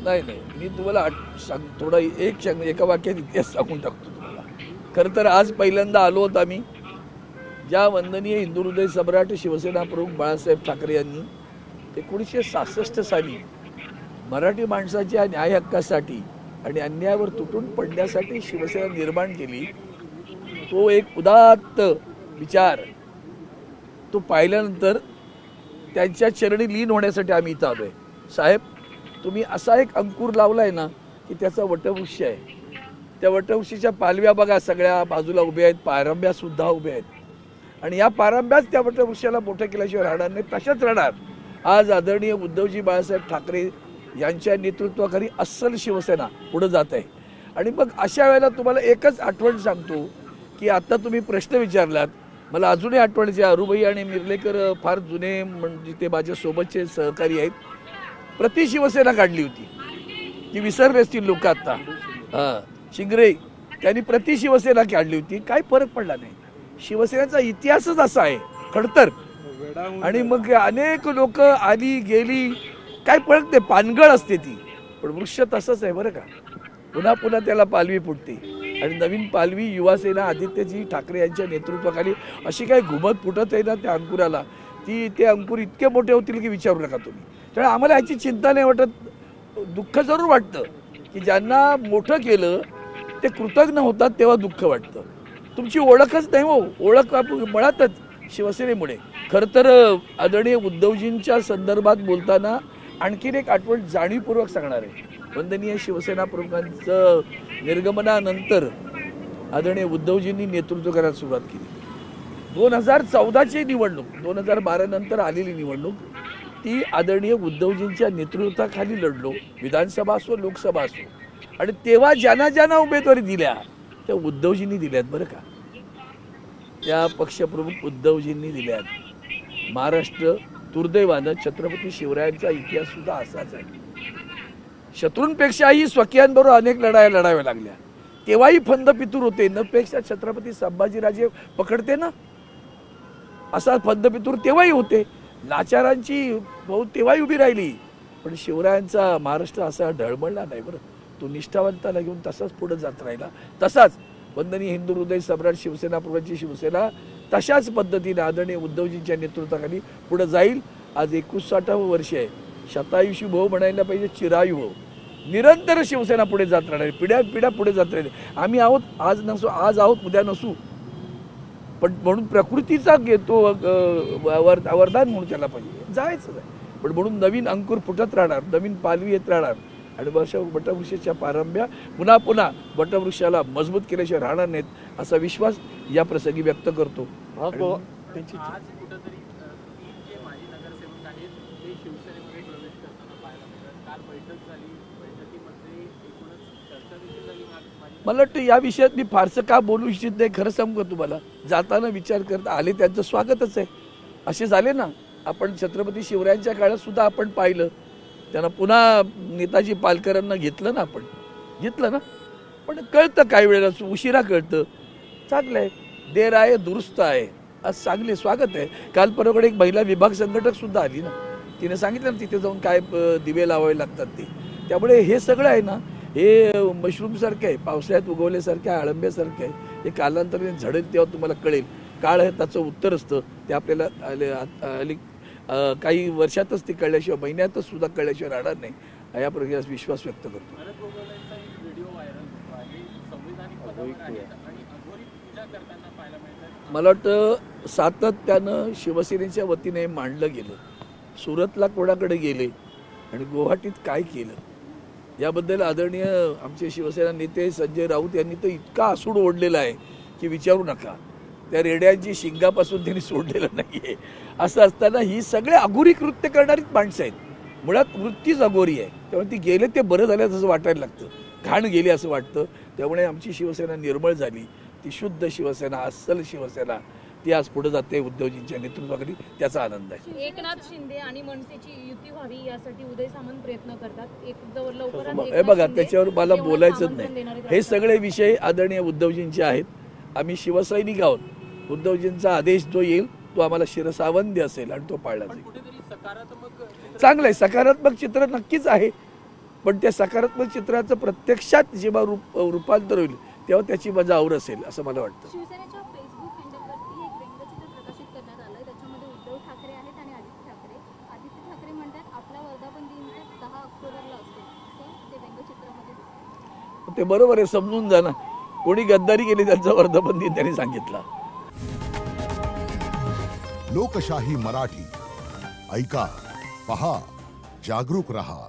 नाही नाही, मी तुम्हाला थोडा एका वाक्यात इतिहास सांगून टाकतो तुम्हाला. खरं तर आज पहिल्यांदा आलो होतो आम्ही, ज्या वंदनीय हिंदू हृदय सम्राट शिवसेना प्रमुख बाळासाहेब ठाकरे यांनी 1966 साली मराठी माणसाच्या न्याय हक्कासाठी आणि अन्यायावर तुटून पडण्यासाठी शिवसेना निर्माण केली. तो एक उदात्त विचार तो पाहिल्यानंतर त्यांच्या चरणी लीन होण्यासाठी आम्ही इथं आलोय. साहेब, तुम्ही असा एक अंकुर लावलाय ना की त्याचा वटवृक्ष आहे. त्या वटवृक्षाच्या पालव्या बघा सगळ्या बाजूला उभ्या आहेत, पारंब्या सुद्धा उभ्या आहेत, आणि या पारंब्याच त्या वटवृक्षाला मोठं केल्याशिवाय राहणार नाही, तशाच राहणार. आज आदरणीय उद्धवजी बाळासाहेब ठाकरे यांच्या नेतृत्वाखाली अस्सल शिवसेना पुढे जात आहे. आणि मग अशा वेळेला तुम्हाला एकच आठवण सांगतो की आता तुम्ही प्रश्न विचारलात, मला अजूनही आठवणीचे अरुबाई आणि मिर्लेकर फार जुने, म्हणजे ते माझ्या सोबतचे सहकारी आहेत. प्रति शिवसेना काढली होती, ती विसरले असतील लोक आता. शिंगरे त्यांनी प्रति शिवसेना काढली होती, काही फरक पडला नाही. शिवसेनेचा इतिहासच असा आहे खडतर. आणि मग अनेक लोक आली गेली, काय फरक नाही, पानगळ असते ती. पण वृक्ष तसंच आहे बरं का, पुन्हा पुन्हा त्याला पालवी फुटते. आणि नवीन पालवी युवासेना आदित्यजी ठाकरे यांच्या नेतृत्वाखाली अशी काय घुमत फुटत आहे ना त्या अंकुराला, ते अंकुर इतके मोठे होतील की विचारू नका तुम्ही. त्यामुळे आम्हाला याची चिंता नाही वाटत. दुःख जरूर वाटतं की ज्यांना मोठं केलं ते कृतज्ञ होतात, तेव्हा दुःख वाटतं. तुमची ओळखच नाही हो, ओळख मुळातच शिवसेनेमुळे. खरं तर आदरणीय उद्धवजींच्या संदर्भात बोलताना आणखीन एक आठवण जाणीवपूर्वक सांगणार आहे. वंदनीय शिवसेना प्रमुखांचं निर्गमनानंतर आदरणीय उद्धवजींनी नेतृत्व करायला सुरुवात केली. 2014ची निवडणूक, 2012 नंतर आलेली निवडणूक, ती आदरणीय उद्धवजींच्या नेतृत्वाखाली लढलो, विधानसभा असो लोकसभा असो. आणि तेव्हा ज्यांना उमेदवारी दिल्या त्या उद्धवजींनी दिल्यात बरं का, त्या पक्षप्रमुख उद्धवजींनी दिल्यात. महाराष्ट्र दुर्दैवानं छत्रपती शिवरायांचा इतिहास सुद्धा असाच आहे. शत्रूंपेक्षाही स्वकीयांबरोबर अनेक लढाया लढाव्या लागल्या. तेव्हाही फंद पितूर होते, न पेक्षा छत्रपती संभाजीराजे पकडते ना, असा फंद पितूर तेव्हाही होते. लाचारांची बहुत तेव्हाही उभी राहिली. पण शिवरायांचा महाराष्ट्र असा ढळमळला नाही बरं, तो निष्ठावंताला घेऊन तसाच पुढे जात राहिला. तसाच वंदनीय हिंदू हृदय सम्राट शिवसेना प्रमुखांची शिवसेना तशाच पद्धतीने आदरणीय उद्धवजींच्या नेतृत्वाखाली पुढे जाईल. आज 59वे वर्ष आहे. शतायुषी भाऊ म्हणायला पाहिजे, चिरायू भाऊ. निरंतर शिवसेना पुढे जात राहणार, पिढ्या पिढ्या पुढे जात राहील. आम्ही आहोत, आज नसू, आज आहोत उद्या नसू, पण म्हणून प्रकृतीचा घेतो वरदान म्हणून त्याला पाहिजे जायचं आहे. पण म्हणून नवीन अंकुर फुटत राहणार, नवीन पालवी येत राहणार. आणि वटवृक्षाच्या पारंब्या पुन्हा पुन्हा वटवृक्षाला मजबूत केल्याशिवाय राहणार नाहीत असा विश्वास या प्रसंगी व्यक्त करतो. मला वाटतं या विषयात मी फारसं का बोलू इच्छित नाही. खरं सांगू का तुम्हाला, जाताना विचार करता आले त्यांचं स्वागतच आहे. असे झाले ना, आपण छत्रपती शिवरायांच्या काळात सुद्धा आपण पाहिलं, त्यांना पुन्हा नेताजी पालकरांना घेतलं ना, आपण घेतलं ना. पण कळतं काही वेळेला, उशिरा कळतं. चांगलं आहे, देर आहे दुरुस्त आहे. आज चांगले स्वागत आहे. काल परवाकडे एक महिला विभाग संघटक सुद्धा आली ना, तिने सांगितलं ना तिथे जाऊन काय दिवे लावावे लागतात ते. त्यामुळे हे सगळं आहे ना, हे मशरूमसारखं आहे, पावसाळ्यात उगवल्यासारखं आहे, अळंब्यासारखं आहे. हे कालांतराने झडेल तेव्हा तुम्हाला कळेल. काळ हे त्याचं उत्तर असतं, ते आपल्याला काही वर्षातच ते कळल्याशिवाय, महिन्यातच सुद्धा कळल्याशिवाय राहणार नाही. या प्रकारे विश्वास व्यक्त करतो. मला वाटतं सातत्यानं शिवसेनेच्या वतीने मांडलं गेलं. सुरतला कोणाकडे गेले आणि गुवाहाटीत काय केलं याबद्दल आदरणीय आमचे शिवसेना नेते संजय राऊत यांनी तर इतका आसूड ओढलेला आहे की विचारू नका. त्या रेड्यांची शिंगापासून त्यांनी सोडलेलं नाही आहे. असं असताना ही सगळे अघोरी कृत्य करणारीच माणसं आहेत. मुळात वृत्तीच अघोरी आहे. त्यामुळे ती गेले ते बरं झालं असं वाटायला लागतं, घाण गेली असं वाटतं. त्यामुळे आमची शिवसेना निर्मळ झाली, ती शुद्ध शिवसेना, अस्सल शिवसेना, ती आज पुढे जाते उद्धवजींच्या नेतृत्वाखाली. त्याचा आनंद आहे. एकनाथ शिंदे आणि मनसेची युती व्हावी यासाठी उदय सामंत प्रयत्न करतात. हे बघा, त्याच्यावर मला बोलायचंच नाही. हे सगळे विषय आदरणीय उद्धवजींचे आहेत. आम्ही शिवसैनिक आहोत. उद्धवजींचा आदेश जो येईल तो आम्हाला शिरसावंदी असेल आणि तो पाळला जाईल. चांगलं आहे, सकारात्मक चित्र नक्कीच आहे. पण त्या सकारात्मक चित्राचं प्रत्यक्षात जेव्हा रूपांतर होईल तेव्हा त्याची मजा और असेल असं मला वाटतं. शिवसेनेच्या फेसबुक हँडलवरती एक व्यंगचित्र प्रकाशित करण्यात आलंय. त्याच्यामध्ये उद्धव ठाकरे आहेत आणि आदित्य ठाकरे म्हणतात आपला वर्धापन दिन तर 10 ऑक्टोबरला असतो असं ते व्यंगचित्रामध्ये दिसतं. ते बरोबर आहे, समजून जा ना. कोणी गद्दारी केली त्यांचा वर्धापन दिन त्यांनी सांगितला. लोकशाही मराठी ऐका, पहा, जागरूक रहा.